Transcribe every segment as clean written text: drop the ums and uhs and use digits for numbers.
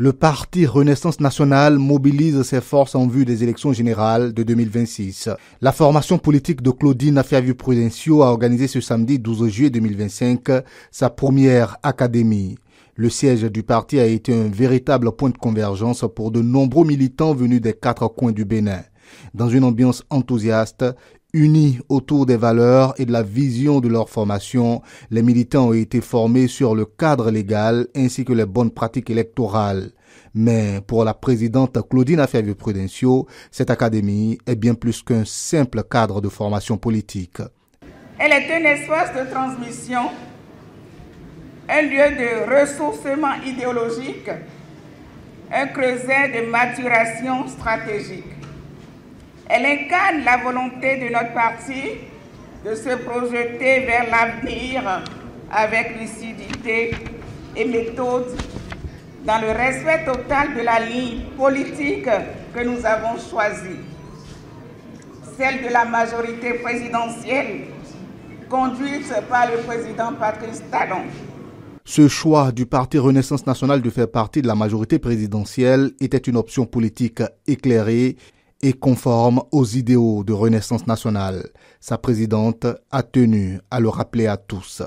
Le parti Renaissance nationale mobilise ses forces en vue des élections générales de 2026. La formation politique de Claudine Afiavu-Prudencio a organisé ce samedi 12 juillet 2025 sa première académie. Le siège du parti a été un véritable point de convergence pour de nombreux militants venus des 4 coins du Bénin. Dans une ambiance enthousiaste, unis autour des valeurs et de la vision de leur formation, les militants ont été formés sur le cadre légal ainsi que les bonnes pratiques électorales. Mais pour la présidente Claudine Afiavu-Prudencio, cette académie est bien plus qu'un simple cadre de formation politique. Elle est un espace de transmission, un lieu de ressourcement idéologique, un creuset de maturation stratégique. Elle incarne la volonté de notre parti de se projeter vers l'avenir avec lucidité et méthode dans le respect total de la ligne politique que nous avons choisie, celle de la majorité présidentielle conduite par le président Patrice Talon. Ce choix du parti Renaissance nationale de faire partie de la majorité présidentielle était une option politique éclairée et conforme aux idéaux de Renaissance nationale. Sa présidente a tenu à le rappeler à tous.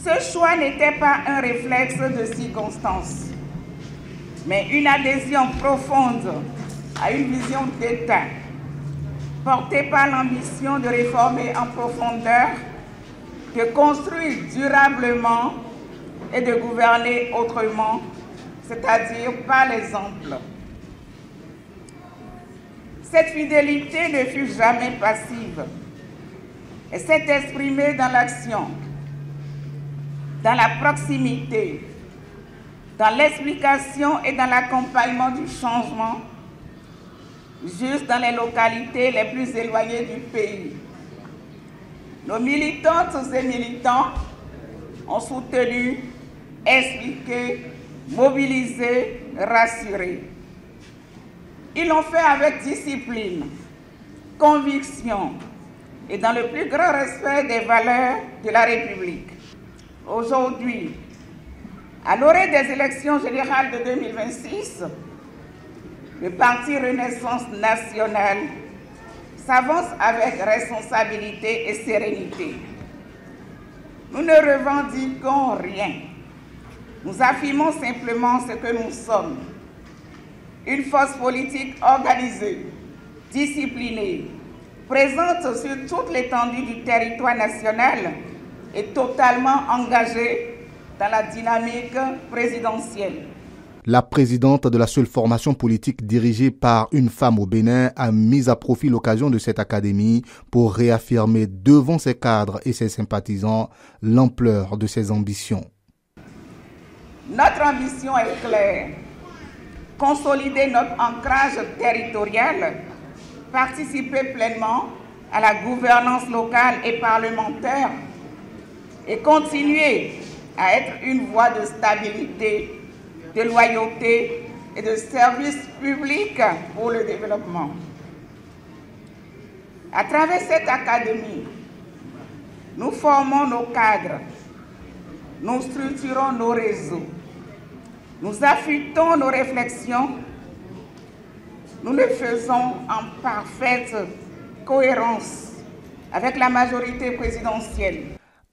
Ce choix n'était pas un réflexe de circonstance, mais une adhésion profonde à une vision d'État, portée par l'ambition de réformer en profondeur, de construire durablement et de gouverner autrement, c'est-à-dire par l'exemple. Cette fidélité ne fut jamais passive. Elle s'est exprimée dans l'action, dans la proximité, dans l'explication et dans l'accompagnement du changement, juste dans les localités les plus éloignées du pays. Nos militantes et militants ont soutenu, expliqué, mobilisé, rassuré. Ils l'ont fait avec discipline, conviction et dans le plus grand respect des valeurs de la République. Aujourd'hui, à l'orée des élections générales de 2026, le parti Renaissance nationale s'avance avec responsabilité et sérénité. Nous ne revendiquons rien. Nous affirmons simplement ce que nous sommes. Une force politique organisée, disciplinée, présente sur toute l'étendue du territoire national et totalement engagée dans la dynamique présidentielle. La présidente de la seule formation politique dirigée par une femme au Bénin a mis à profit l'occasion de cette académie pour réaffirmer devant ses cadres et ses sympathisants l'ampleur de ses ambitions. Notre ambition est claire. Consolider notre ancrage territorial, participer pleinement à la gouvernance locale et parlementaire et continuer à être une voie de stabilité, de loyauté et de service public pour le développement. À travers cette académie, nous formons nos cadres, nous structurons nos réseaux, nous affûtons nos réflexions, nous le faisons en parfaite cohérence avec la majorité présidentielle.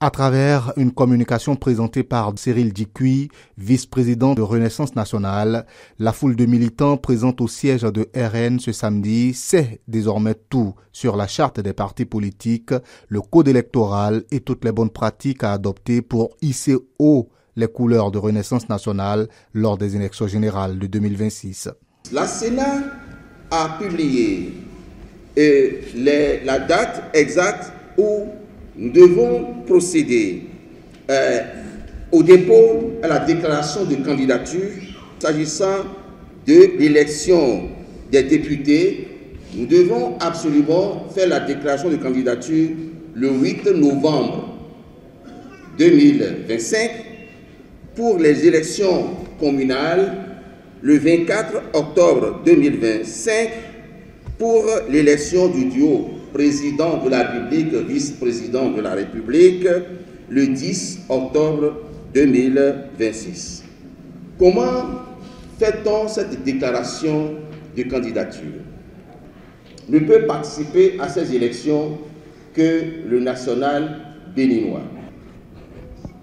À travers une communication présentée par Cyril Dikuy, vice-président de Renaissance nationale, la foule de militants présente au siège de RN ce samedi sait désormais tout sur la charte des partis politiques, le code électoral et toutes les bonnes pratiques à adopter pour hisser haut les couleurs de Renaissance nationale lors des élections générales de 2026. La Sénat a publié la date exacte où nous devons procéder au dépôt à la déclaration de candidature. S'agissant de l'élection des députés, nous devons absolument faire la déclaration de candidature le 8 novembre 2025. Pour les élections communales, le 24 octobre 2025, pour l'élection du duo président de la République, vice-président de la République, le 10 octobre 2026. Comment fait-on cette déclaration de candidature? Ne peut participer à ces élections que le national béninois.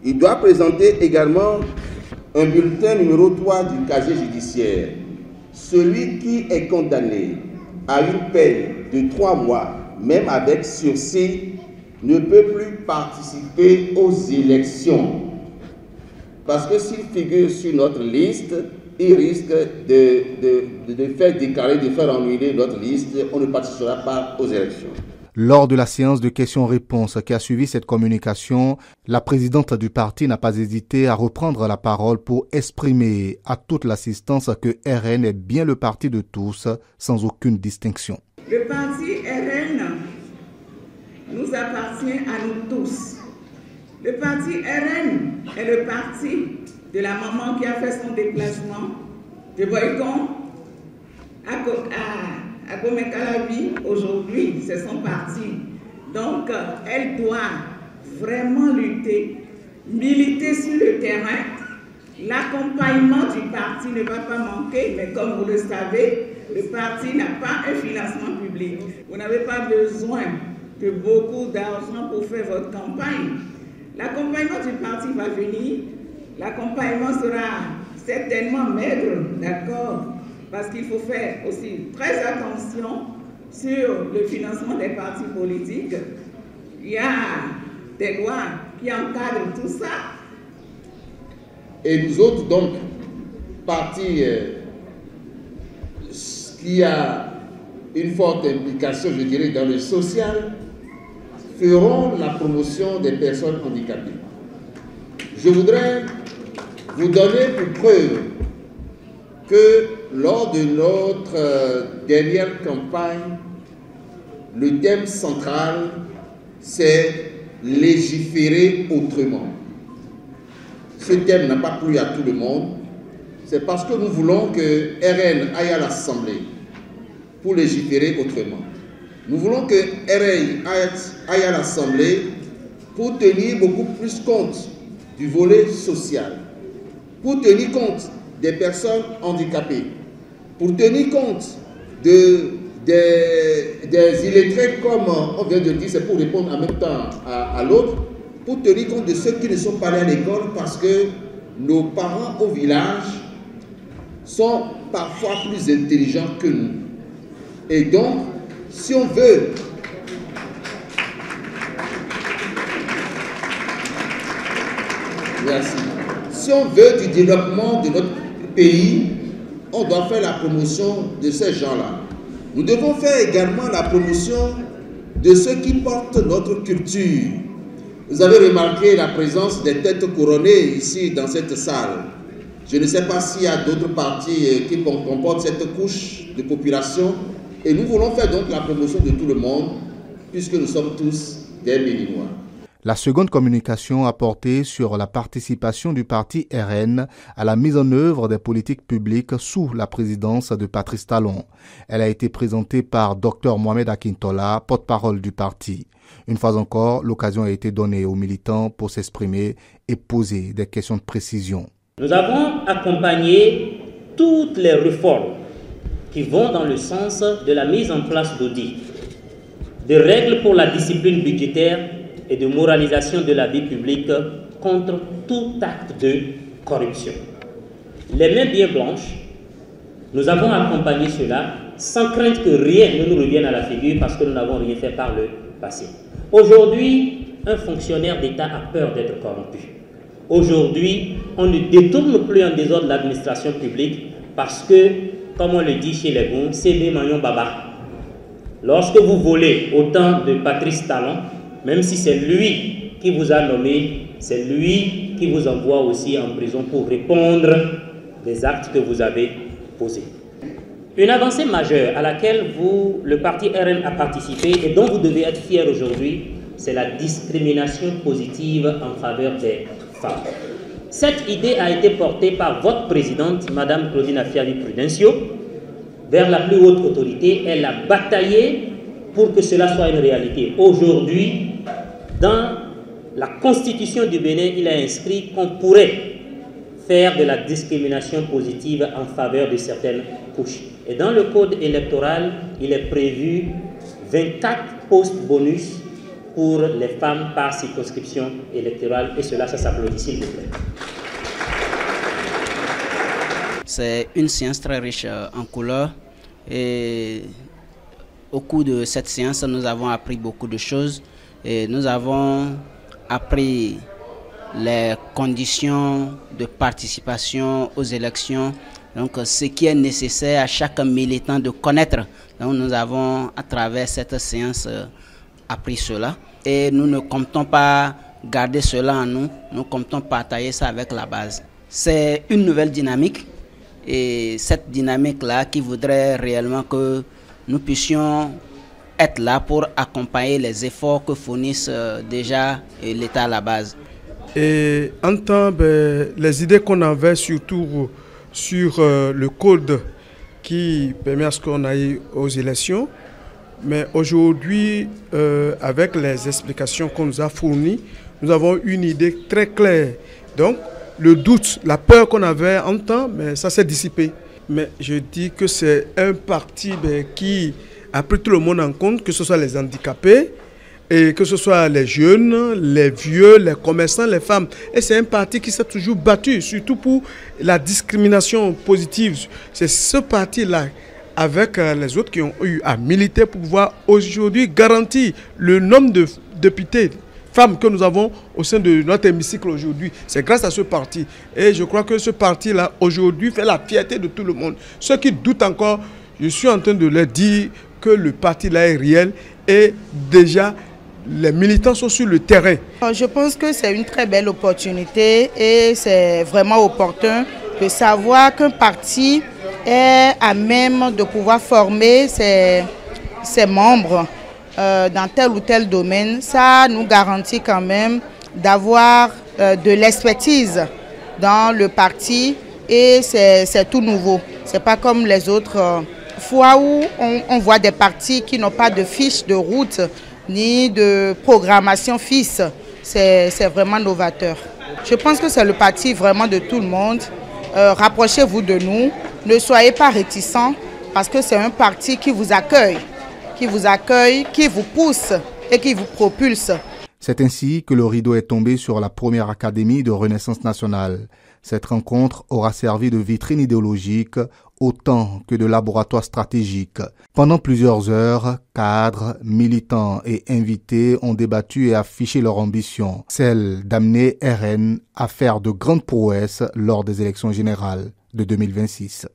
Il doit présenter également un bulletin numéro 3 du casier judiciaire. Celui qui est condamné à une peine de 3 mois, même avec sursis, ne peut plus participer aux élections. Parce que s'il figure sur notre liste, il risque de faire déclarer, de faire annuler notre liste. On ne participera pas aux élections. Lors de la séance de questions-réponses qui a suivi cette communication, la présidente du parti n'a pas hésité à reprendre la parole pour exprimer à toute l'assistance que RN est bien le parti de tous, sans aucune distinction. Le parti RN nous appartient à nous tous. Le parti RN est le parti de la maman qui a fait son déplacement de Boycon à Gomekalavi. Aujourd'hui, c'est son parti. Donc, elle doit vraiment lutter, militer sur le terrain. L'accompagnement du parti ne va pas manquer, mais comme vous le savez, le parti n'a pas un financement public. Vous n'avez pas besoin de beaucoup d'argent pour faire votre campagne. L'accompagnement du parti va venir. L'accompagnement sera certainement maigre, d'accord, parce qu'il faut faire aussi très attention sur le financement des partis politiques. Il y a des lois qui encadrent tout ça. Et nous autres, donc, partis qui a une forte implication, je dirais, dans le social, feront la promotion des personnes handicapées. Je voudrais vous donner pour preuve que lors de notre dernière campagne, le thème central, c'est légiférer autrement. Ce thème n'a pas plu à tout le monde. C'est parce que nous voulons que RN aille à l'Assemblée pour légiférer autrement. Nous voulons que RN aille à l'Assemblée pour tenir beaucoup plus compte du volet social, pour tenir compte des personnes handicapées, pour tenir compte des illettrés, comme on vient de dire, c'est pour répondre en même temps à l'autre, pour tenir compte de ceux qui ne sont pas allés à l'école parce que nos parents au village sont parfois plus intelligents que nous. Et donc, si on veut si on veut du développement de notre pays, on doit faire la promotion de ces gens-là. Nous devons faire également la promotion de ceux qui portent notre culture. Vous avez remarqué la présence des têtes couronnées ici dans cette salle. Je ne sais pas s'il y a d'autres partis qui comportent cette couche de population. Et nous voulons faire donc la promotion de tout le monde, puisque nous sommes tous des Béninois. La seconde communication a porté sur la participation du parti RN à la mise en œuvre des politiques publiques sous la présidence de Patrice Talon. Elle a été présentée par Dr Mohamed Akintola, porte-parole du parti. Une fois encore, l'occasion a été donnée aux militants pour s'exprimer et poser des questions de précision. Nous avons accompagné toutes les réformes qui vont dans le sens de la mise en place d'audits, de règles pour la discipline budgétaire et de moralisation de la vie publique contre tout acte de corruption. Les mains bien blanches, nous avons accompagné cela sans crainte que rien ne nous revienne à la figure parce que nous n'avons rien fait par le passé. Aujourd'hui, un fonctionnaire d'État a peur d'être corrompu. Aujourd'hui, on ne détourne plus en désordre l'administration publique parce que, comme on le dit chez les bons, c'est des maillons baba. Lorsque vous volez au temps de Patrice Talon, même si c'est lui qui vous a nommé, c'est lui qui vous envoie aussi en prison pour répondre des actes que vous avez posés. Une avancée majeure à laquelle le parti RN a participé et dont vous devez être fiers aujourd'hui, c'est la discrimination positive en faveur des femmes. Cette idée a été portée par votre présidente, Mme Claudine Afiali-Prudencio, vers la plus haute autorité. Elle a bataillé pour que cela soit une réalité. Aujourd'hui, dans la constitution du Bénin, il est inscrit qu'on pourrait faire de la discrimination positive en faveur de certaines couches. Et dans le code électoral, il est prévu 24 postes bonus pour les femmes par circonscription électorale, et cela, ça s'applaudit, s'il vous plaît. C'est une séance très riche en couleurs et au cours de cette séance, nous avons appris beaucoup de choses et nous avons appris les conditions de participation aux élections, donc ce qui est nécessaire à chaque militant de connaître. Donc nous avons à travers cette séance appris cela et nous ne comptons pas garder cela en nous, nous comptons partager ça avec la base. C'est une nouvelle dynamique et cette dynamique-là qui voudrait réellement que nous puissions être là pour accompagner les efforts que fournissent déjà l'État à la base. Et en temps, les idées qu'on avait surtout sur le code qui permet à ce qu'on aille aux élections, mais aujourd'hui, avec les explications qu'on nous a fournies, nous avons une idée très claire. Donc, le doute, la peur qu'on avait en temps, mais ça s'est dissipé. Mais je dis que c'est un parti qui a pris tout le monde en compte, que ce soit les handicapés, et que ce soit les jeunes, les vieux, les commerçants, les femmes. Et c'est un parti qui s'est toujours battu, surtout pour la discrimination positive. C'est ce parti-là, avec les autres qui ont eu à militer pour pouvoir aujourd'hui garantir le nombre de députés, femmes que nous avons au sein de notre hémicycle aujourd'hui. C'est grâce à ce parti. Et je crois que ce parti-là, aujourd'hui, fait la fierté de tout le monde. Ceux qui doutent encore, je suis en train de leur dire que le parti-là est réel et déjà, les militants sont sur le terrain. Je pense que c'est une très belle opportunité et c'est vraiment opportun de savoir qu'un parti est à même de pouvoir former ses membres dans tel ou tel domaine. Ça nous garantit quand même d'avoir de l'expertise dans le parti et c'est tout nouveau. C'est pas comme les autres fois où on voit des partis qui n'ont pas de fiche de route ni de programmation fixe. C'est vraiment novateur. Je pense que c'est le parti vraiment de tout le monde. Rapprochez-vous de nous. Ne soyez pas réticents parce que c'est un parti qui vous accueille, qui vous pousse et qui vous propulse. C'est ainsi que le rideau est tombé sur la première académie de Renaissance nationale. Cette rencontre aura servi de vitrine idéologique autant que de laboratoire stratégique. Pendant plusieurs heures, cadres, militants et invités ont débattu et affiché leur ambition, celle d'amener RN à faire de grandes prouesses lors des élections générales de 2026.